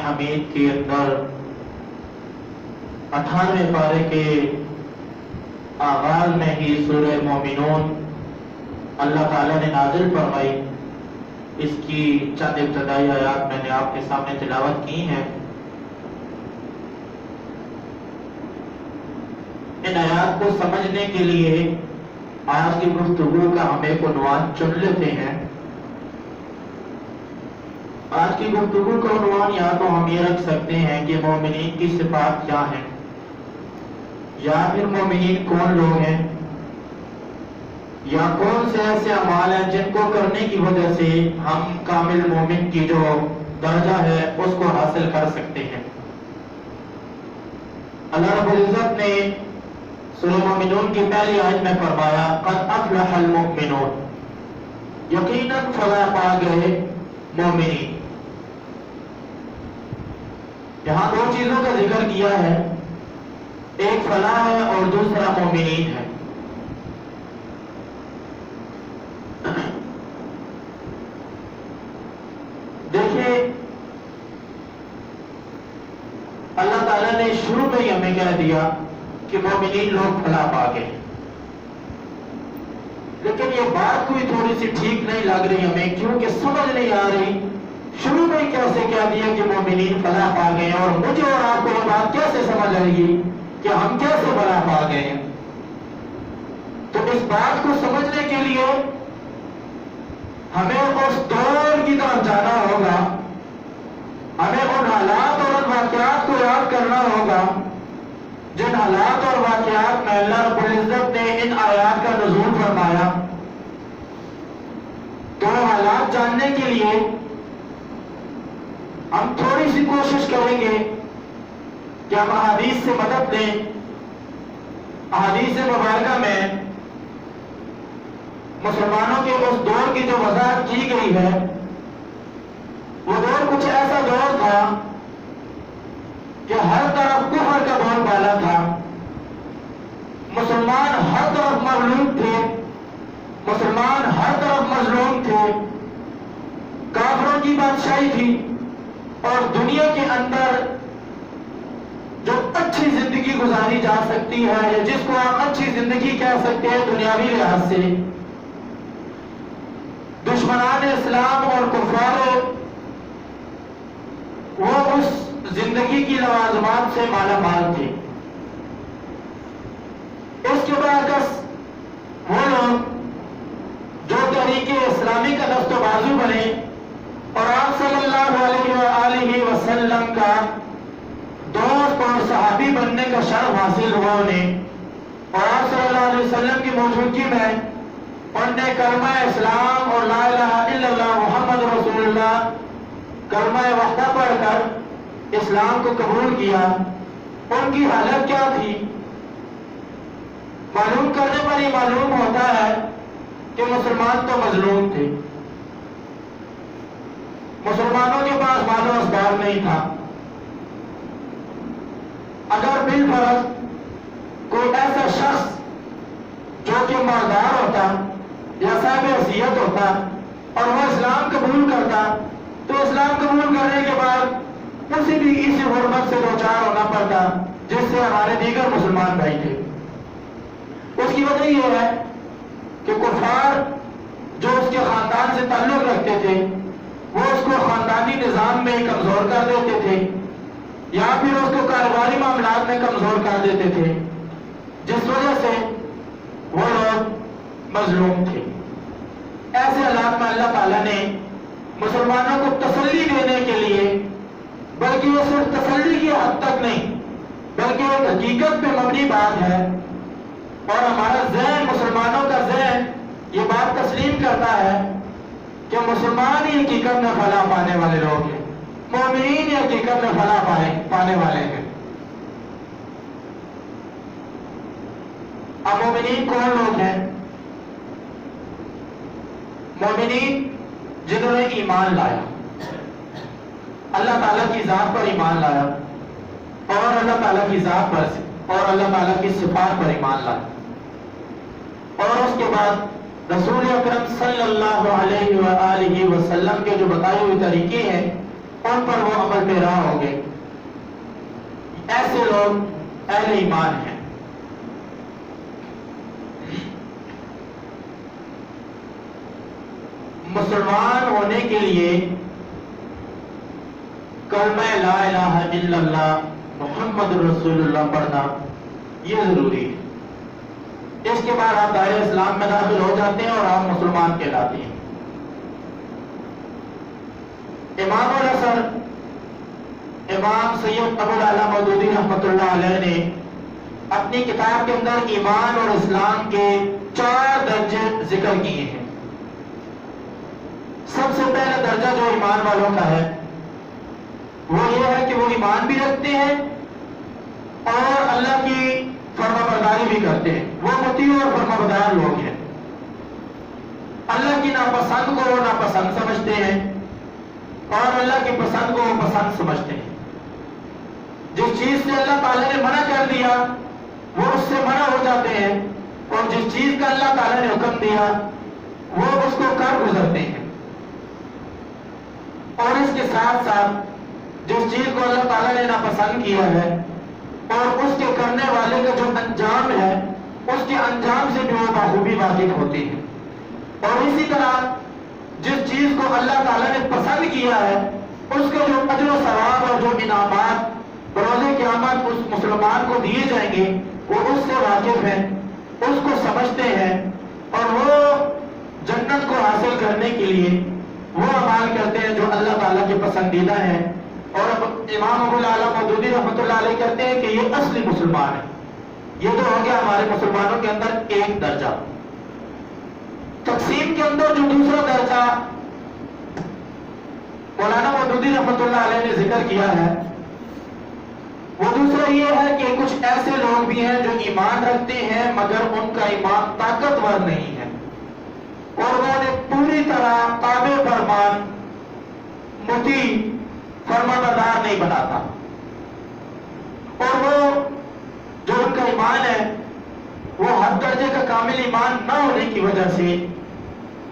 حمید کے اندر 18ویں پارے کے آغاز میں ہی سورہ مومنون اللہ تعالیٰ نے نازل فرمائی. اس کی چند ابتدائی آیات میں نے آپ کے سامنے تلاوت کی ہیں. ان آیات کو سمجھنے کے لیے آج کی گفتگو کا ہم ایک عنوان چن لیتے ہیں. آج کی گفتگو کا عنوان یا تو ہم یہ رکھ سکتے ہیں کہ مومنین کی صفات کیا ہیں، یا پھر مومنین کون لوگ ہیں، یا کون سے ایسے اعمال ہیں جن کو کرنے کی وجہ سے ہم کامل مومن کی جو درجہ ہے اس کو حاصل کر سکتے ہیں. اللہ رب العزت نے سورہ مومنون کی پہلی آیت میں فرمایا قد افلح المؤمنون، یقیناً فلاح پا گئے مومنین. یہاں دو چیزوں کا ذکر کیا ہے، ایک فلاح ہے اور دوسرا مومنین ہے. دیکھیں اللہ تعالیٰ نے شروع میں ہی ہمیں کہہ دیا کہ مومنین لوگ فلاح پا گئے، لیکن یہ بات کوئی تھوڑی سی ٹھیک نہیں لگ رہی ہمیں، کیونکہ سمجھ نہیں آ رہی شروع میں ہی کیسے کہہ دیا کہ مومنین فلاح پا گئے، اور مجھے اور آپ کو یہ بات کیسے سمجھ آئے گی کہ ہم کیسے فلاح پا گئے ہیں. تو اس بات کو سمجھنے کے لیے ہمیں اس دور کی طرف جانا ہوگا، ہمیں ان حالات اور ان واقعات کو یاد کرنا ہوگا جن حالات اور واقعات میں اللہ رب العزت نے ان آیات کا نزول فرمایا. تو حالات جاننے کے لیے ہم تھوڑی سی کوشش کریں گے کہ ہم احادیث سے مدد لیں. احادیث مبارکہ میں مسلمانوں کے اس دور کی جو وضاحت کی گئی ہے، وہ دور کچھ ایسا دور تھا کہ ہر طرف کفر کا بول بالا تھا، مسلمان ہر طرف مغلوب تھے، مسلمان ہر طرف مظلوم تھے، کافروں کی بادشاہی تھی، اور دنیا کے اندر جو اچھی زندگی گزاری جا سکتی ہے، یا جس کو آپ اچھی زندگی کہہ سکتے ہیں دنیاوی لحاظ سے، دشمنان اسلام اور کفار وہ اس زندگی کی لوازمات سے مالا مال تھے. اس کے برعکس وہ لوگ جو تحریک اسلامی کا دست و بازو بنے اور آپ صلی اللہ علیہ وآلہ وسلم کا دوست اور صحابی بننے کا شرف حاصل ہوا انہیں، اور آپ صلی اللہ علیہ وسلم کی موجودگی میں انہوں نے کلمہ اسلام اور لا الہ الا اللہ محمد رسول اللہ کلمہ وحدہ پڑھ کر اسلام کو قبول کیا. ان کی حالت کیا تھی؟ معلوم کرنے پر ہی معلوم ہوتا ہے کہ مسلمان تو مظلوم تھے، مسلمانوں کے پاس مال و اسباب نہیں تھا. اگر بالفرض کوئی ایسا شخص جو کہ مالدار ہوتا یا صاحب حیثیت ہوتا اور وہ اسلام قبول کرتا، تو اسلام قبول کرنے کے بعد اسے بھی اسی غربت سے دوچار ہونا پڑتا جس سے ہمارے دیگر مسلمان بھائی تھے. اس کی وجہ یہ ہے کہ کفار جو اس کے خاندان سے تعلق رکھتے تھے وہ اس کو خاندانی نظام میں کمزور کر دیتے تھے، یا پھر اس کو کاروباری معاملات میں کمزور کر دیتے تھے، جس وجہ سے وہ لوگ مظلوم تھے. ایسے حالات میں اللہ تعالیٰ نے مسلمانوں کو تسلی دینے کے لیے، بلکہ وہ صرف تسلی کی حد تک نہیں بلکہ ایک حقیقت پہ مبنی بات ہے، اور ہمارا ذہن، مسلمانوں کا ذہن یہ بات تسلیم کرتا ہے کہ مسلمان ہی حقیقت میں فلاح پانے والے لوگ ہیں، مومنین ہی حقیقت میں فلاح پانے والے ہیں. اب مومنین کون لوگ ہیں؟ مومنین جنہوں نے ایمان لایا، اللہ تعالیٰ کی ذات پر ایمان لایا، اور اللہ تعالیٰ کی ذات پر اور اللہ تعالیٰ کی صفات پر ایمان لایا، اور اس کے بعد رسول اکرم صلی اللہ علیہ وآلہ وسلم کے جو بتائے ہوئے طریقے ہیں ان پر وہ عمل پیرا ہوں گے. ایسے لوگ اہل ایمان ہیں. مسلمان ہونے کے لیے کلمہ لا الہ الا اللہ محمد رسول اللہ پڑھنا یہ ضروری ہے. اس کے بعد آپ دائرہ اسلام میں داخل ہو جاتے ہیں اور آپ مسلمان کہلاتے ہیں. امام الحسن امام سید ابو العلا مودودی رحمۃ اللہ علیہ نے اپنی کتاب کے اندر ایمان اور اسلام کے 4 درجے ذکر کیے ہیں. سب سے پہلا درجہ جو ایمان والوں کا ہے وہ یہ ہے کہ وہ ایمان بھی رکھتے ہیں اور اللہ کی فرما برداری بھی کرتے ہیں. وہ مطیع اور فرما بردار لوگ ہیں. اللہ کی ناپسند کو وہ ناپسند سمجھتے ہیں اور اللہ کی پسند کو وہ پسند سمجھتے ہیں. جس چیز سے اللہ تعالیٰ نے منع کر دیا وہ اس سے منع ہو جاتے ہیں اور جس چیز کا اللہ تعالیٰ نے حکم دیا وہ اس کو کر گزرتے ہیں. اور اس کے ساتھ ساتھ جس چیز کو اللہ تعالیٰ نے ناپسند کیا ہے اور اس کے کرنے والے کا جو انجام ہے اس کے انجام سے بھی وہ بخوبی واقف ہوتے ہیں. اور اسی طرح جس چیز کو اللہ تعالیٰ نے پسند کیا ہے اس کے جو اجر و ثواب اور جو انعامات بروز قیامت اس مسلمان کو دیے جائیں گے وہ اس سے واقف ہیں, اس کو سمجھتے ہیں اور وہ جنت کو حاصل کرنے کے لیے وہ اعمال کرتے ہیں جو اللہ تعالیٰ کے پسندیدہ ہیں. اور امام ابو العلا مودودی رحمۃ اللہ علیہ کہتے ہیں کہ یہ اصلی مسلمان ہے. یہ تو ہو گیا ہمارے مسلمانوں کے اندر ایک درجہ. تقسیم کے اندر جو دوسرا درجہ مولانا مودودی رحمۃ اللہ علیہ نے ذکر کیا ہے وہ دوسرا یہ ہے کہ کچھ ایسے لوگ بھی ہیں جو ایمان رکھتے ہیں مگر ان کا ایمان طاقتور نہیں ہے اور وہ انہیں پوری طرح تابع فرمان مطیع فرما بردار نہیں بناتا. اور وہ جو ان کا ایمان ہے وہ حد درجے کا کامل ایمان نہ ہونے کی وجہ سے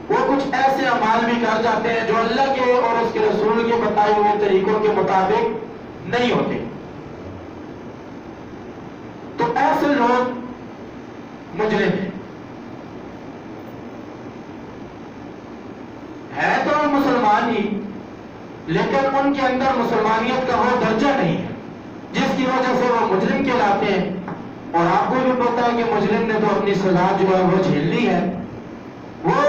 وہ کچھ ایسے اعمال بھی کر جاتے ہیں جو اللہ کے اور اس کے رسول کے بتائے ہوئے طریقوں کے مطابق نہیں ہوتے. تو ایسے لوگ مجرم ہیں تو مسلمان ہی لیکن ان کے اندر مسلمانیت کا وہ درجہ نہیں ہے جس کی وجہ سے وہ مجرم کہلاتے ہیں. اور آپ کو بھی پتا ہے کہ مجرم نے تو اپنی سزا جو ہے وہ جھیلنی ہے. وہ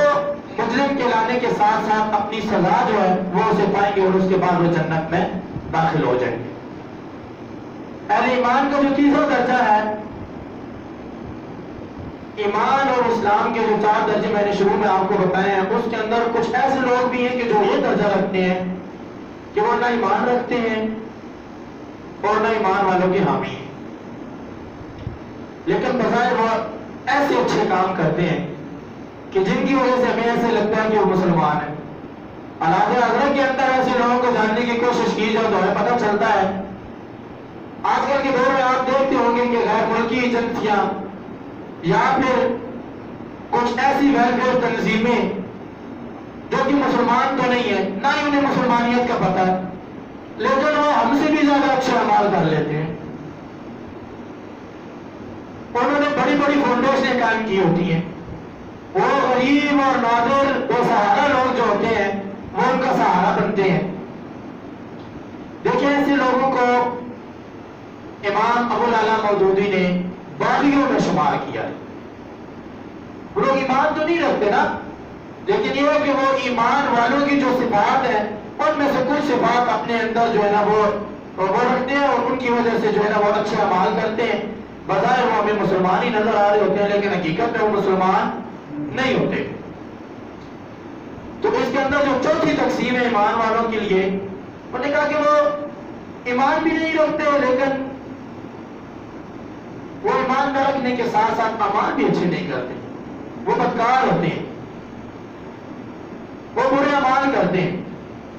مجرم کہلانے کے ساتھ ساتھ اپنی سزا جو ہے وہ اسے پائیں گے اور اس کے بعد وہ جنت میں داخل ہو جائیں گے. اہل ایمان کا جو تیسرا درجہ ہے ایمان اور اسلام کے جو 4 درجے میں نے شروع میں آپ کو بتائے ہیں اس کے اندر کچھ ایسے لوگ بھی ہیں کہ جو یہ درجہ رکھتے ہیں کہ وہ نہ ایمان رکھتے ہیں اور نہ ایمان والوں کے حامی ہیں لیکن بظاہر وہ ایسے اچھے کام کرتے ہیں کہ جن کی وجہ سے ہمیں ایسے لگتا ہے کہ وہ مسلمان ہیں. علاقہ حضرت کے اندر ایسے لوگوں کو جاننے کی کوشش کی جائے تو ہمیں پتہ چلتا ہے آج کل کے دور میں آپ دیکھتے ہوں گے کہ غیر ملکی ایجنسیاں یا پھر کچھ ایسی ویلفیئر تنظیمیں جو کہ مسلمان تو نہیں ہے نہ ہی انہیں مسلمانیت کا پتہ ہے لیکن وہ ہم سے بھی زیادہ اچھے اعمال کر لیتے ہیں. انہوں نے بڑی بڑی فاؤنڈیشنیں قائم کی ہوتی ہیں. وہ غریب اور نادر بے سہارا لوگ جو ہوتے ہیں وہ ان کا سہارا بنتے ہیں. دیکھیں ایسے لوگوں کو امام ابو العلا مودودی نے باغیوں میں شمار کیا ہے. وہ لوگ ایمان تو نہیں رکھتے نا لیکن یہ ہے کہ وہ ایمان والوں کی جو صفات ہے ان میں سے کچھ صفات اپنے اندر جو ہے نا وہ رکھتے ہیں اور ان کی وجہ سے جو ہے نا وہ اچھے اعمال کرتے ہیں. بظاہر وہ ہمیں مسلمان ہی نظر آ رہے ہوتے ہیں لیکن حقیقت میں وہ مسلمان نہیں ہوتے. تو اس کے اندر جو چوتھی تقسیم ہے ایمان والوں کے لیے انہوں نے کہا کہ وہ ایمان بھی نہیں رکھتے لیکن وہ ایمان نہ رکھنے کے ساتھ ساتھ اعمال بھی اچھے نہیں کرتے. وہ بدکار ہوتے ہیں, وہ برے اعمال کرتے ہیں.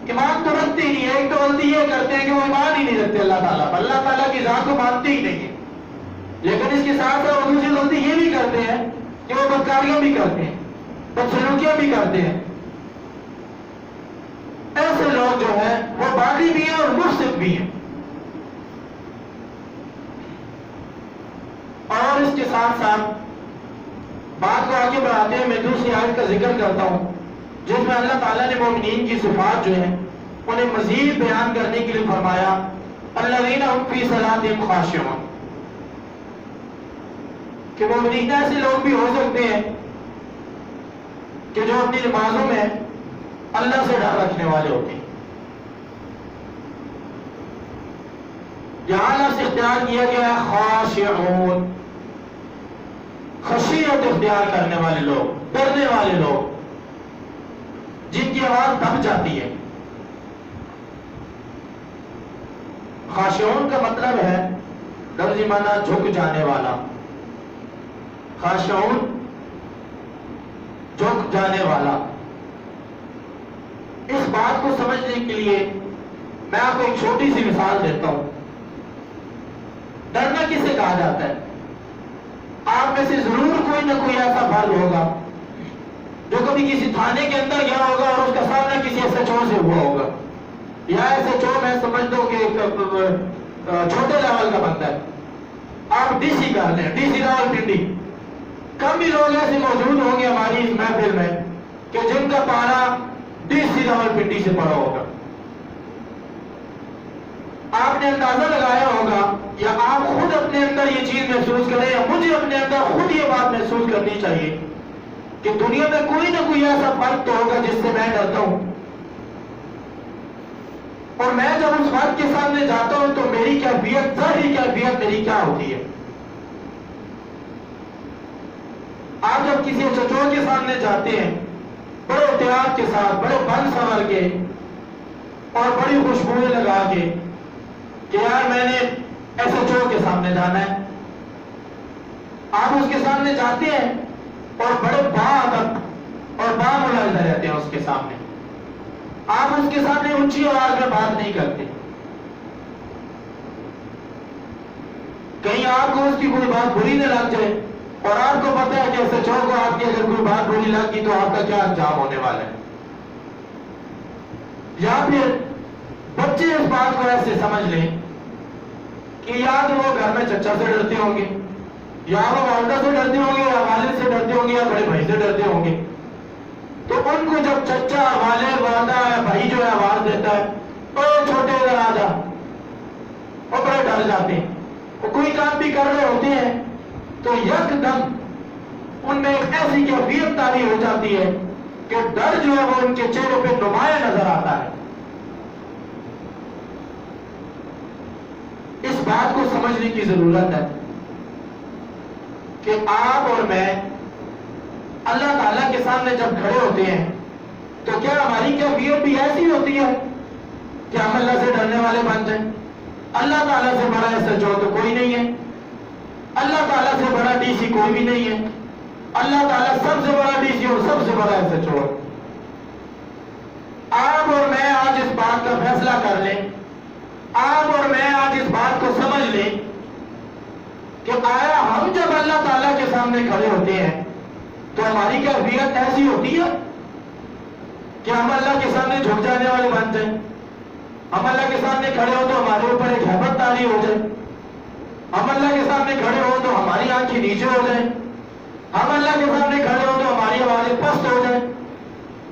ایمان تو رکھتے ہی نہیں. ایک تو غلطی یہ کرتے ہیں کہ وہ ایمان ہی نہیں رکھتے اللہ تعالیٰ پر, اللہ تعالیٰ کی ذات کو مانتے ہی نہیں ہے. لیکن اس کے ساتھ ساتھ وہ دوسری غلطی یہ بھی کرتے ہیں کہ وہ بدکاریاں بھی کرتے ہیں, بدسلوکیاں بھی کرتے ہیں. ایسے لوگ جو ہیں وہ باغی بھی ہیں اور مفسد بھی ہیں. اور اس کے ساتھ ساتھ بات کو آگے بڑھاتے ہیں میں دوسری آیت کا ذکر کرتا ہوں جس میں اللہ تعالیٰ نے مومنین کی صفات جو ہیں انہیں مزید بیان کرنے کے لیے فرمایا الذین هم فی صلاتہم خاشعون کہ مومنین ایسے لوگ بھی ہو سکتے ہیں کہ جو اپنی نمازوں میں اللہ سے ڈر رکھنے والے ہوتے ہیں. یہاں لفظ اختیار کیا گیا ہے خاشعون, خشیت اختیار کرنے والے لوگ, ڈرنے والے لوگ جن کی آواز دب جاتی ہے. خاشعون کا مطلب ہے لفظی معنی جھک جانے والا. خاشعون جھک جانے والا. اس بات کو سمجھنے کے لیے میں آپ کو ایک چھوٹی سی مثال دیتا ہوں. ڈرنا کسے کہا جاتا ہے؟ آپ میں سے ضرور کوئی نہ کوئی ایسا فرد ہوگا جو کبھی کسی تھانے کے اندر گیا ہوگا اور اس کا سامنا کسی ایس ایچ او سے ہوا ہوگا, یا ایس ایچ او میں سمجھتا ہوں کہ چھوٹے لیول کا بندہ ہے. آپ ڈی سی کر لیں, ڈی سی راولپنڈی. کم ہی لوگ ایسے موجود ہوں گے ہماری اس محفل میں کہ جن کا پارا ڈی سی راولپنڈی سے پڑا ہوگا. آپ نے اندازہ لگایا ہوگا یا آپ خود اپنے اندر یہ چیز محسوس کریں یا مجھے اپنے اندر خود یہ بات محسوس کرنی چاہیے کہ دنیا میں کوئی نہ کوئی ایسا فرد تو ہوگا جس سے میں ڈرتا ہوں, اور میں جب اس فرد کے سامنے جاتا ہوں تو میری کیفیت, ظاہری کیفیت میری کیا ہوتی ہے. آپ جب کسی چچور کے سامنے جاتے ہیں بڑے احتیاط کے ساتھ, بڑے بن سنور کے اور بڑی خوشبوئیں لگا کے کہ یار میں نے ایس ایچ او کے سامنے جانا ہے, آپ اس کے سامنے جاتے ہیں اور بڑے باادب اور باملاحظہ رہتے ہیں اس کے سامنے. آپ اس کے سامنے اونچی آواز میں بات نہیں کرتے. کہیں آپ کو اس کی کوئی بات بری نہ لگ جائے اور آپ کو پتا ہے کہ ایس ایچ او کو آپ کی اگر کوئی بات بری لگ گئی تو آپ کا کیا انجام ہونے والا ہے. یا پھر بچے اس بات کو ایسے سمجھ لیں کہ یا تو وہ گھر میں چچا سے ڈرتے ہوں گے, یا وہ والدہ سے ڈرتے ہوں گے, یا والد سے ڈرتے ہوں گے, یا بڑے بھائی سے ڈرتے ہوں گے. تو ان کو جب چچا, والد, والدہ یا بھائی جو ہے آواز دیتا ہے تو چھوٹے ادھر آ جا, وہ بڑے ڈر جاتے ہیں. وہ کوئی کام بھی کر رہے ہوتے ہیں تو یک دم ان میں ایک ایسی کیفیت طاری ہو جاتی ہے کہ ڈر جو ہے وہ ان کے چہروں پہ نمایاں نظر آتا ہے. اس بات کو سمجھنے کی ضرورت ہے کہ آپ اور میں اللہ تعالیٰ کے سامنے جب کھڑے ہوتے ہیں تو کیا ہماری کیفیت بھی ایسی ہوتی ہے کہ ہم اللہ سے ڈرنے والے بن جائیں؟ اللہ تعالیٰ سے بڑا ایس ایچ او تو کوئی نہیں ہے, اللہ تعالیٰ سے بڑا ڈی سی کوئی بھی نہیں ہے, اللہ تعالیٰ سب سے بڑا ڈی سی اور سب سے بڑا ایس ایچ او. آپ اور میں آج اس بات کا فیصلہ کر لیں, آپ اور میں آج اس بات کو سمجھ لیں کہ آیا ہم جب اللہ تعالیٰ کے سامنے کھڑے ہوتے ہیں تو ہماری کیفیت ایسی ہوتی ہے کہ ہم اللہ کے سامنے جھک جانے والے بن جائیں. ہم اللہ کے سامنے کھڑے ہو تو ہمارے اوپر ایک ہیبت طاری ہو جائے. ہم اللہ کے سامنے کھڑے ہو تو ہماری آنکھیں نیچے ہو جائیں. ہم اللہ کے سامنے کھڑے ہو تو ہماری آوازیں پست ہو جائیں.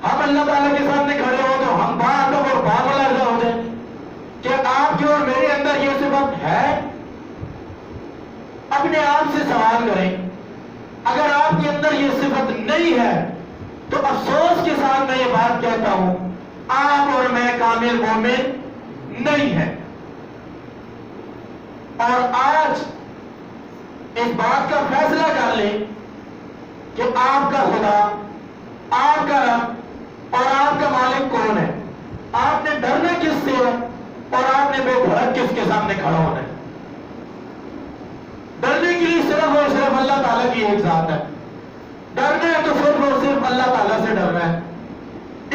ہم اللہ تعالیٰ کے سامنے کھڑے ہو تو ہم باادب اور باملاحظہ ہو جائیں. کہ آپ کے اور میرے اندر یہ صفت ہے؟ اپنے آپ سے سوال کریں. اگر آپ کے اندر یہ صفت نہیں ہے تو افسوس کے ساتھ میں یہ بات کہتا ہوں, آپ اور میں کامل مومن نہیں ہے. اور آج اس بات کا فیصلہ کر لیں کہ آپ کا خدا, آپ کا رب اور آپ کا مالک کون ہے. آپ نے ڈرنا کس سے ہے اور آپ نے بے دھڑک کس کے سامنے کھڑا ہونا ہے. ڈرنے کے لیے صرف اور صرف اللہ تعالیٰ کی ایک ذات ہے. ڈرنا ہے تو صرف اور صرف اللہ تعالیٰ سے ڈرنا ہے.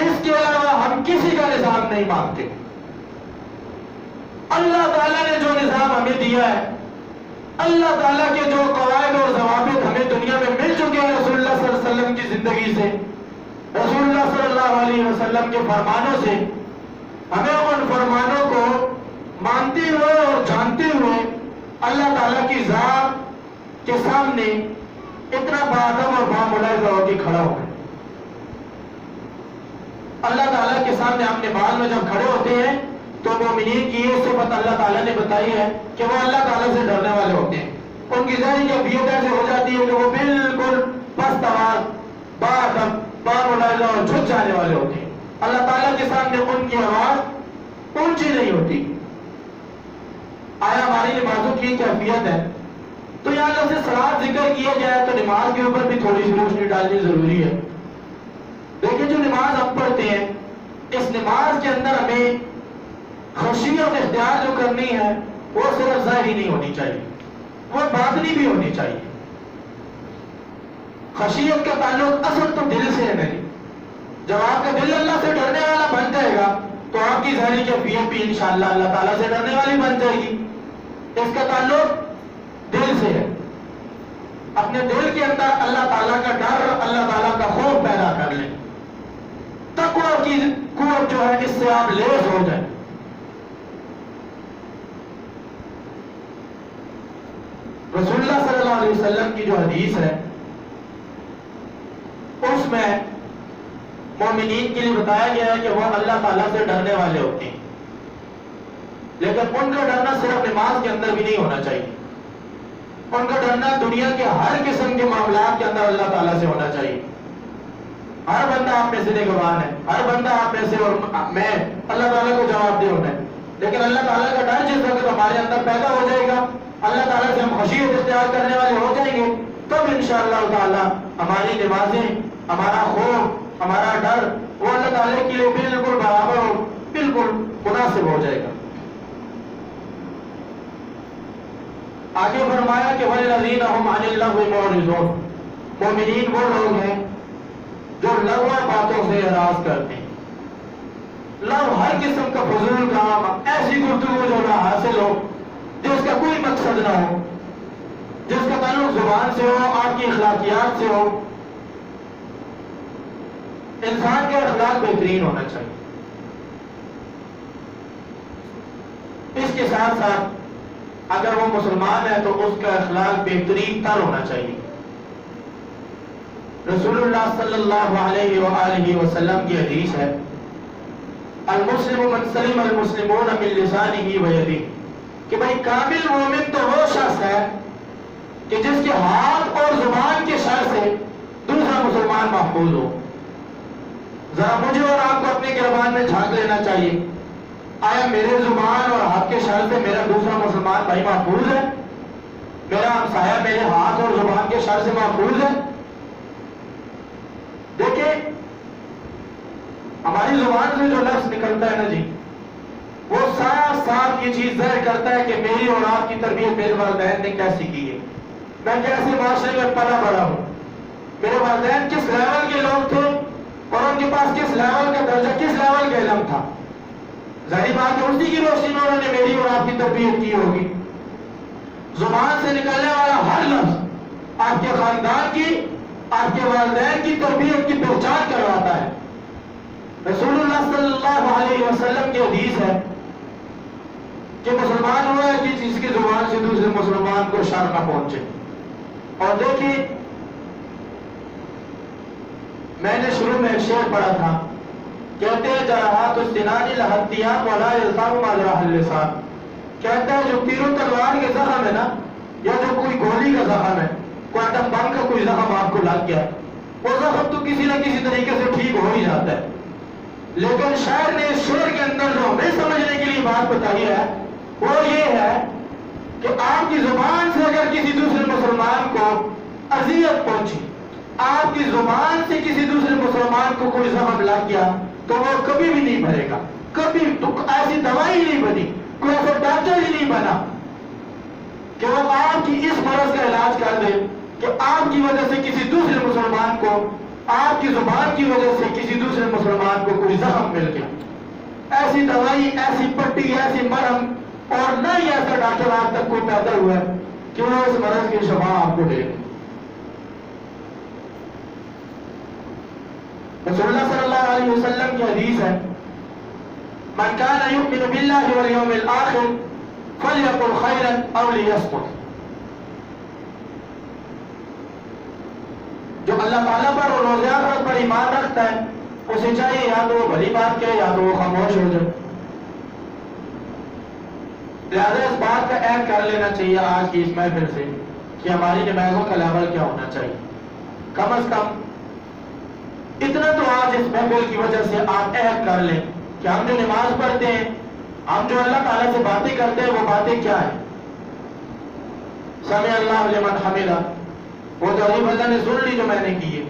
اس کے علاوہ ہم کسی کا نظام نہیں مانگتے. اللہ تعالیٰ نے جو نظام ہمیں دیا ہے, اللہ تعالیٰ کے جو قواعد اور ضوابط ہمیں دنیا میں مل چکے ہیں رسول اللہ صلی اللہ علیہ وسلم کی زندگی سے, رسول اللہ صلی اللہ علیہ وسلم کے فرمانوں سے, ہمیں ان فرمانوں کو مانتے ہوئے اور جانتے ہوئے اللہ تعالیٰ کی ذات کے سامنے اتنا باادب اور باملاحظہ ہو کے کھڑا ہو گئے. اللہ تعالیٰ کے سامنے اپنے بال میں جب کھڑے ہوتے ہیں تو مومنین کی یہ صفت اللہ تعالیٰ نے بتائی ہے کہ وہ اللہ تعالیٰ سے ڈرنے والے ہوتے ہیں. ان کی ظاہری کیفیت ایسے ہو جاتی ہے کہ وہ بالکل پست آواز، باادب، باملاحظہ اور جھک جانے والے ہوتے ہیں. اللہ تعالیٰ کے سامنے ان کی آواز اونچی نہیں ہوتی. آیا ہماری نمازوں کی کیفیت ہے تو یہاں جب سے صلاۃ ذکر کیا جائے تو نماز کے اوپر بھی تھوڑی سی روشنی ڈالنی ضروری ہے. لیکن جو نماز ہم پڑھتے ہیں اس نماز کے اندر ہمیں خشیت اختیار جو کرنی ہے وہ صرف ظاہری نہیں ہونی چاہیے، وہ باطنی بھی ہونی چاہیے. خشیت کا تعلق اصل تو دل سے ہے نہیں. جب آپ کا دل اللہ سے ڈرنے والا بن جائے گا تو آپ کی ظاہری کیفیت بھی انشاءاللہ اللہ تعالیٰ سے ڈرنے والی بن جائے گی. اس کا تعلق دل سے ہے. اپنے دل کے اندر اللہ تعالیٰ کا ڈر، اللہ تعالیٰ کا خوف پیدا کر لیں. تقویٰ کی قوت جو ہے اس سے آپ لیس ہو جائیں. رسول اللہ صلی اللہ علیہ وسلم کی جو حدیث ہے اس میں مومنین کے لیے بتایا گیا ہے کہ وہ اللہ تعالیٰ سے ڈرنے والے ہوتے ہیں. لیکن ان کا ڈرنا صرف نماز کے اندر بھی نہیں ہونا چاہیے. ان کا ڈرنا دنیا کے ہر قسم کے معاملات کے اندر اللہ تعالیٰ سے ہونا چاہیے. ہر بندہ آپ میں سے نگہبان ہے، ہر بندہ آپ میں سے اور میں اللہ تعالیٰ کو جواب دے ہونا ہے. لیکن اللہ تعالیٰ کا ڈر جس وقت ہمارے اندر پیدا ہو جائے گا، اللہ تعالیٰ سے ہم خشیت اختیار کرنے والے ہو جائیں گے، تب انشاءاللہ تعالیٰ ہماری نمازیں، ہمارا خوف، ہمارا ڈر وہ اللہ تعالیٰ کے لیے بالکل برابر اور بالکل مناسب ہو جائے گا. آگے فرمایا کہ وَالَّذِينَ هُمْ عَنِ اللَّغْوِ مُعْرِضُونَ. مومنین وہ لوگ ہیں جو لغو باتوں سے اعراض کرتے ہیں. لغو ہر قسم کا فضول کام، ایسی گفتگو جو نہ حاصل ہو، جس کا کوئی مقصد نہ ہو، جس کا تعلق زبان سے ہو، آپ کی اخلاقیات سے ہو. انسان کے اخلاق بہترین ہونا چاہیے. اس کے ساتھ ساتھ اگر وہ مسلمان ہے تو اس کا اخلاق بہترین تر ہونا چاہیے. رسول اللہ صلی اللہ علیہ وآلہ وسلم کی حدیث ہے المسلم من سلم المسلمون من لسانه ویدہ، کہ بھائی کامل مومن تو وہ شخص ہے کہ جس کے ہاتھ اور زبان کے شر سے دوسرا مسلمان محفوظ ہو. ذرا مجھے اور آپ کو اپنے گربان میں جھانک لینا چاہیے. آیا میرے زبان اور ہاتھ کے شر سے میرا دوسرا مسلمان بھائی محفوظ ہے؟ میرا ہمسایہ میرے ہاتھ اور زبان کے شر سے محفوظ ہے؟ دیکھیں ہماری زبان سے جو لفظ نکلتا ہے نا جی، وہ صاف صاف یہ چیز ظاہر کرتا ہے کہ میری اور آپ کی تربیت میرے والدین نے کیسی کی ہے، میں کیسے معاشرے میں پلا بڑا ہوں، میرے والدین کس لیول کے لوگ تھے اور ان کے پاس کس لیول کا درجہ، کس لیول کا علم تھا. ظاہری بات ہے اسی کی روشنی میں انہوں نے میری اور آپ کی تربیت کی ہوگی. زبان سے نکلنے والا ہر لفظ آپ کے خاندان کی، آپ کے والدین کی تربیت کی پہچان کرواتا ہے. رسول اللہ صلی اللہ علیہ وسلم کی حدیث ہے کہ مسلمان ہوا ہے کہ جس کی زبان سے دوسرے مسلمان کو شر نہ پہنچے. اور دیکھیں میں نے شروع میں ایک شعر پڑھا تھا، کہتے ہیں جراحات السنان لحتیان ولا یلزم ما جرح اللسان. کہتا ہے جو تیر و تلوار کے زخم ہے نا، یا جو کوئی گولی کا زخم ہے، کوئی ایٹم بم کا کوئی زخم آپ کو لگ گیا، وہ زخم تو کسی نہ کسی طریقے سے ٹھیک ہو ہی جاتا ہے. لیکن شاعر نے اس شعر کے اندر جو ہمیں سمجھنے کے لیے بات بتائی ہے وہ یہ ہے کہ آپ کی زبان سے اگر کسی دوسرے مسلمان کو اذیت پہنچی، آپ کی زبان سے کسی دوسرے مسلمان کو کوئی زخم لگ گیا تو وہ کبھی بھی نہیں بھرے گا. کبھی ایسی دوائی نہیں بنی، کوئی ایسا ڈاکٹر ہی نہیں بنا کہ وہ آپ کی اس مرض کا علاج کر دے کہ آپ کی وجہ سے کسی دوسرے مسلمان کو، آپ کی زبان کی وجہ سے کسی دوسرے مسلمان کو کوئی زخم مل گیا. ایسی دوائی، ایسی پٹی، ایسی مرہم اور نہ ہی ایسا ڈاکٹر آج تک کوئی پیدا ہوا ہے کہ وہ اس مرض کی شفا آپ کو دے. رسول اللہ صلی اللہ علیہ وسلم کی حدیث ہے من كان يؤمن بالله واليوم الآخر فليقل خيرا أو ليصمت. جو اللہ تعالیٰ پر اور روز آخرت پر ایمان رکھتا ہے اسے چاہیے یا تو وہ بھلی بات کہے یا تو وہ خاموش ہو جائے. لہذا اس بات کا عہد کر لینا چاہیے آج کی اس محفل سے کہ ہماری نمازوں کا لیول کیا ہونا چاہیے. کم از کم اتنا تو آج اس محفل کی وجہ سے آپ عہد کر لیں کہ ہم جو نماز پڑھتے ہیں، ہم جو اللہ تعالیٰ سے باتیں کرتے ہیں، وہ باتیں کیا ہیں؟ سمع اللہ لمن حمدہ، وہ تو علی بندہ نے سن لی جو میں نے کی ہے.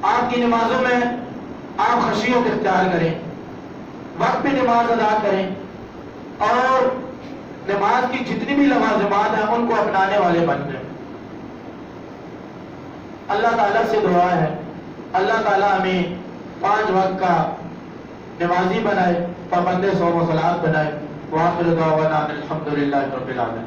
آپ کی نمازوں میں آپ خشیت اختیار کریں، وقت پہ نماز ادا کریں اور نماز کی جتنی بھی لوازمات ہیں ان کو اپنانے والے بن جائیں. اللہ تعالیٰ سے دعا ہے اللہ تعالیٰ ہمیں 5 وقت کا نمازی بنائے، پابند صوم و صلات بنائے. وآخر دعوانا الحمدللہ رب العالمین.